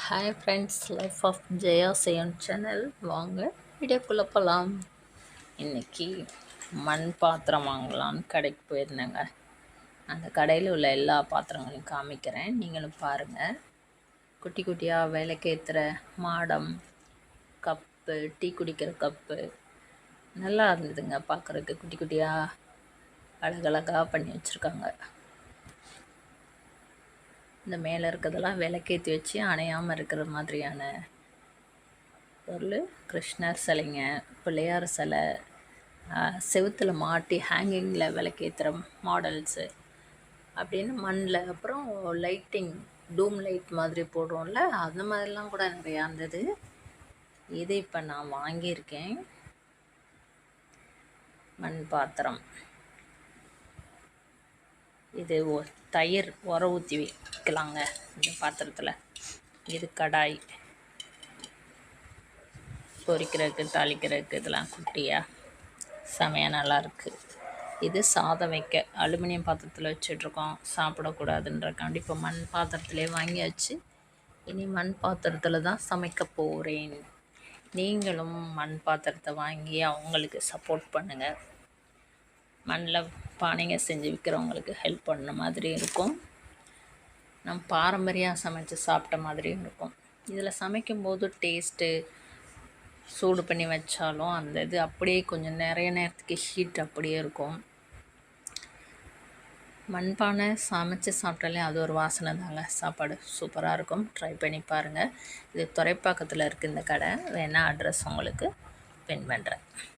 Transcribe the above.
Hi friends, life of Jaya சேயன் channel. வாங்க வீடியோக்குள்ளே போகலாம். இன்றைக்கி மண் பாத்திரம் வாங்கலான்னு கடைக்கு போயிருந்தேங்க. அந்த கடையில் உள்ள எல்லா பாத்திரங்களையும் காமிக்கிறேன், நீங்களும் பாருங்கள். குட்டி குட்டியாக விளக்கேற்றுற மாடம், கப்பு, டீ குடிக்கிற கப்பு நல்லா இருந்ததுங்க. பார்க்குறதுக்கு குட்டி குட்டியாக அழகழகாக பண்ணி வச்சுருக்காங்க. இந்த மேலே இருக்கிறதெல்லாம் விளக்கேற்றி வச்சு அணையாமல் இருக்கிற மாதிரியான பொருள். கிருஷ்ணர் சிலைங்க, பிள்ளையார் சிலை, செவுத்தில் மாட்டி ஹேங்கிங்கில் விளக்கேற்றுற மாடல்ஸு அப்படின்னு மண்ணில். அப்புறம் லைட்டிங், டூம் லைட் மாதிரி போடுறோம்ல, அந்த மாதிரிலாம் கூட நிறையா இருந்தது. இது இப்போ நான் வாங்கியிருக்கேன். மண் பாத்திரம். இது தயிர் உர ஊற்றி வைக்கலாங்க இந்த பாத்திரத்தில். இது கடாய், பொரிக்கிறதுக்கு தாளிக்கிறதுக்கு இதெல்லாம் குட்டியாக செமையாக நல்லாயிருக்கு. இது சாதம் வைக்க அலுமினியம் பாத்திரத்தில் வச்சிட்ருக்கோம், சாப்பிடக்கூடாதுன்றக்காண்டி இப்போ மண் பாத்திரத்துலேயே வாங்கியாச்சு. இனி மண் பாத்திரத்தில் தான் சமைக்க போகிறேன். நீங்களும் மண் பாத்திரத்தை வாங்கி அவங்களுக்கு சப்போர்ட் பண்ணுங்கள். மண்ணில் பானைங்க செஞ்சு விற்கிறவங்களுக்கு ஹெல்ப் பண்ண மாதிரி இருக்கும். நம்ம பாரம்பரியம் சமைச்சு சாப்பிட்ட மாதிரியும் இருக்கும். இதில் சமைக்கும்போது டேஸ்ட்டு, சூடு பண்ணி வச்சாலும் அந்த இது அப்படியே கொஞ்சம் நிறைய நேரத்துக்கு ஹீட் அப்படியே இருக்கும். மண்பானை சமைச்சு சாப்பிட்டாலே அது ஒரு வாசனை தாங்க. சாப்பாடு சூப்பராக இருக்கும். ட்ரை பண்ணி பாருங்கள். இது துறைப்பாக்கத்தில் இருக்குது இந்த கடை. வேணால் அட்ரஸ் உங்களுக்கு பின் பண்ணுறேன்.